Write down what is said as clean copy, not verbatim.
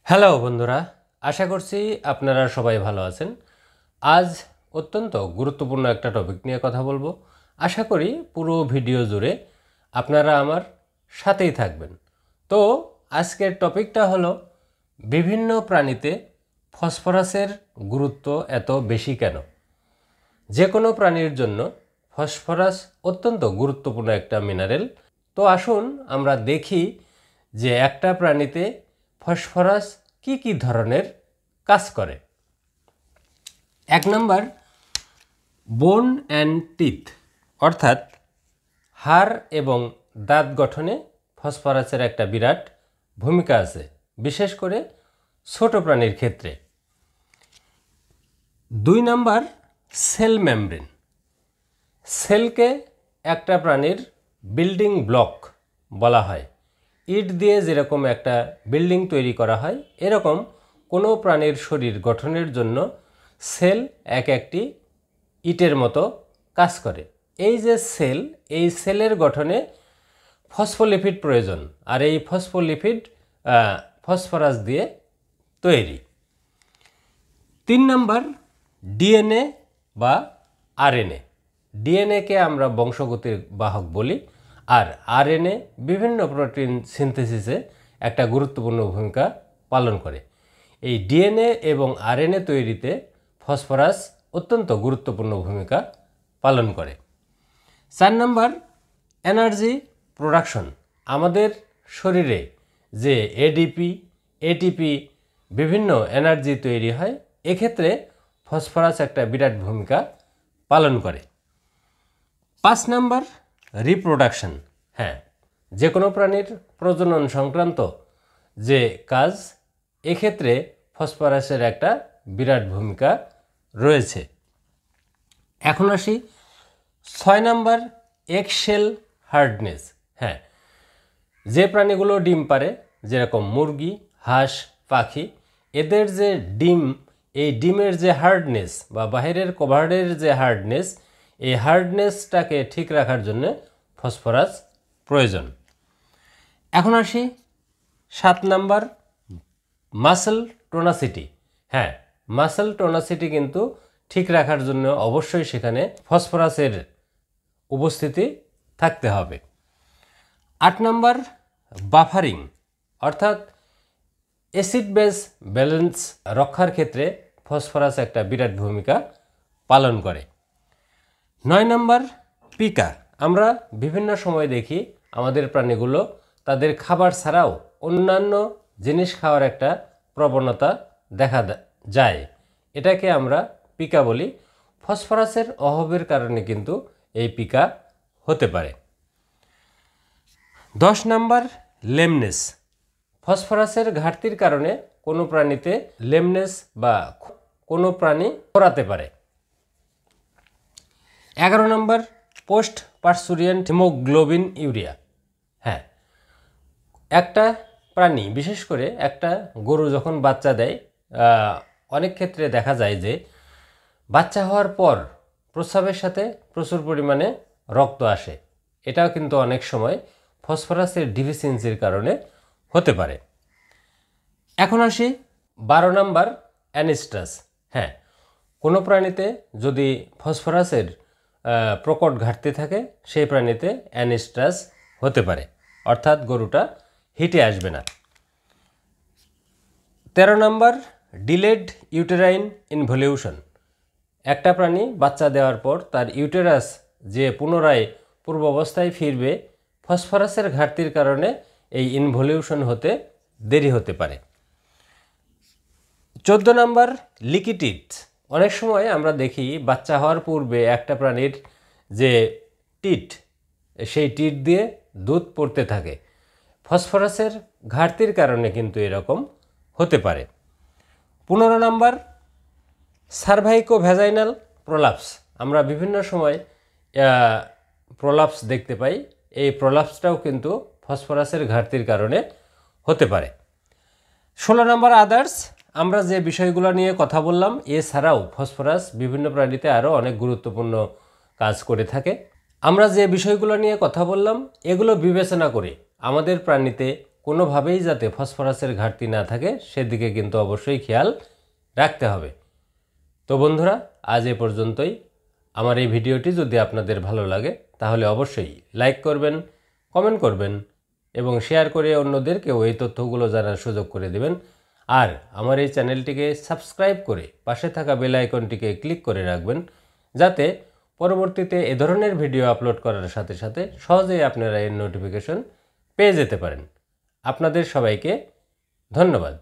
Hello বন্ধুরা, আশা করছি আপনারা সবাই ভালো আছেন। আজ অত্যন্ত গুরুত্বপূর্ণ একটা টপিক নিয়ে কথা বলবো। আশা করি পুরো ভিডিও জুড়ে আপনারা আমার সাথেই থাকবেন। তো আজকের টপিকটা হলো বিভিন্ন প্রাণীতে ফসফরাসের গুরুত্ব এত বেশি কেন। যে কোনো প্রাণীর জন্য ফসফরাস অত্যন্ত গুরুত্বপূর্ণ একটা মিনারেল। তো আসুন আমরা দেখি যে একটা প্রাণীতে ফসফরাস কি কি ধরনের কাজ করে। 1 নম্বর, বোন অ্যান্ড টিথ, অর্থাৎ হাড় এবং দাঁত গঠনে ফসফরাসের একটা বিরাট ভূমিকা আছে, বিশেষ করে ছোট প্রাণীর ক্ষেত্রে। 2 নম্বর, সেল মেমব্রেন। সেলকে একটা প্রাণীর বিল্ডিং ব্লক বলা হয়। ইট দিয়ে যেরকম একটা বিল্ডিং তৈরি করা হয়, এরকম কোনো প্রাণীর শরীর গঠনের জন্য সেল এক একটি ইটের মতো কাজ করে। এই যে সেল, এই সেলের গঠনে ফসফোলিপিড প্রয়োজন, আর এই ফসফোলিপিড ফসফরাস দিয়ে তৈরি। 3 নম্বর, ডিএনএ বা আরএনএ। ডিএনএকে আমরা বংশগতির বাহক বলি, আর আরএনএ বিভিন্ন প্রোটিন সিনথেসিসে একটা গুরুত্বপূর্ণ ভূমিকা পালন করে। এই ডিএনএ এবং আরএনএ তৈরিতে ফসফরাস অত্যন্ত গুরুত্বপূর্ণ ভূমিকা পালন করে। 4 নম্বর, এনার্জি প্রোডাকশন। আমাদের শরীরে যে এডিপি, এটিপি বিভিন্ন এনার্জি তৈরি হয়, এক্ষেত্রে ফসফরাস একটা বিরাট ভূমিকা পালন করে। 5 নম্বর, রিপ্রোডাকশন। হ্যাঁ, যে কোনো প্রাণীর প্রজনন সংক্রান্ত যে কাজ, এক্ষেত্রে ফসফরাসের একটা বিরাট ভূমিকা রয়েছে। এখন আসি 6 নম্বর, এগশেল হার্ডনেস। হ্যাঁ, যে প্রাণীগুলো ডিম পারে, যেরকম মুরগি, হাঁস, পাখি, এদের যে ডিম, এই ডিমের যে হার্ডনেস বা বাহিরের কভারের যে হার্ডনেস, এই হার্ডনেসটাকে ঠিক রাখার জন্য ফসফরাস প্রয়োজন। এখন আসি 7 নম্বর, মাসল টোনাসিটি। হ্যাঁ, মাসল টোনাসিটি কিন্তু ঠিক রাখার জন্য অবশ্যই সেখানে ফসফরাসের উপস্থিতি থাকতে হবে। 8 নম্বর, বাফারিং, অর্থাৎ অ্যাসিড বেস ব্যালেন্স রক্ষার ক্ষেত্রে ফসফরাস একটা বিরাট ভূমিকা পালন করে। 9 নম্বর, পিকা। আমরা বিভিন্ন সময় দেখি আমাদের প্রাণীগুলো তাদের খাবার ছাড়াও অন্যান্য জিনিস খাওয়ার একটা প্রবণতা দেখা যায়, এটাকে আমরা পিকা বলি। ফসফরাসের অভাবের কারণে কিন্তু এই পিকা হতে পারে। 10 নম্বর, লেমনেস। ফসফরাসের ঘাটতির কারণে কোনো প্রাণীতে লেমনেস বা কোনো প্রাণী খোঁড়াতে পারে। 11 নম্বর, পোস্ট পার্সুরিয়েন্ট হিমোগ্লোবিন ইউরিয়া। হ্যাঁ, একটা প্রাণী, বিশেষ করে একটা গরু যখন বাচ্চা দেয়, অনেক ক্ষেত্রে দেখা যায় যে বাচ্চা হওয়ার পর প্রস্রাবের সাথে প্রচুর পরিমাণে রক্ত আসে। এটাও কিন্তু অনেক সময় ফসফরাসের ডিফিসিয়েন্সির কারণে হতে পারে। এখন আসি 12 নম্বর, অ্যানিস্ট্রাস। হ্যাঁ, কোনো প্রাণীতে যদি ফসফরাসের প্রকট ঘাটতি থাকে, সেই প্রাণীতে অ্যানিস্ট্রাস হতে পারে, অর্থাৎ গরুটা হিটে আসবে না। 13 নম্বর, ডিলেড ইউটেরাইন ইনভলিউশন। একটা প্রাণী বাচ্চা দেওয়ার পর তার ইউটেরাস যে পুনরায় পূর্ব অবস্থায় ফিরবে, ফসফরাসের ঘাটতির কারণে এই ইনভলিউশন হতে দেরি হতে পারে। 14 নম্বর, লিকিটিড। অনেক সময় আমরা দেখি বাচ্চা হওয়ার পূর্বে একটা প্রাণীর যে টিট, সেই টিট দিয়ে দুধ পড়তে থাকে। ফসফরাসের ঘাটতির কারণে কিন্তু এরকম হতে পারে। 15 নম্বর, সার্ভাইকোভ্যাজাইনাল প্রলাপস। আমরা বিভিন্ন সময় প্রলাপস দেখতে পাই। এই প্রলাপসটাও কিন্তু ফসফরাসের ঘাটতির কারণে হতে পারে। 16 নম্বর, আদার্স। আমরা যে বিষয়গুলো নিয়ে কথা বললাম, এছাড়াও ফসফরাস বিভিন্ন প্রাণীতে আরও অনেক গুরুত্বপূর্ণ কাজ করে থাকে। আমরা যে বিষয়গুলো নিয়ে কথা বললাম, এগুলো বিবেচনা করে আমাদের প্রাণীতে কোনোভাবেই যাতে ফসফরাসের ঘাটতি না থাকে সেদিকে কিন্তু অবশ্যই খেয়াল রাখতে হবে। তো বন্ধুরা, আজ এ পর্যন্তই। আমার এই ভিডিওটি যদি আপনাদের ভালো লাগে তাহলে অবশ্যই লাইক করবেন, কমেন্ট করবেন এবং শেয়ার করে অন্যদেরকেও এই তথ্যগুলো জানার সুযোগ করে দেবেন। আর আমার এই চ্যানেলটিকে সাবস্ক্রাইব করে পাশে থাকা বেল আইকনটিকে ক্লিক করে রাখবেন, যাতে পরবর্তীতে এ ধরনের ভিডিও আপলোড করার সাথে সাথে সহজেই আপনারা এর নোটিফিকেশন পেয়ে যেতে পারেন। আপনাদের সবাইকে ধন্যবাদ।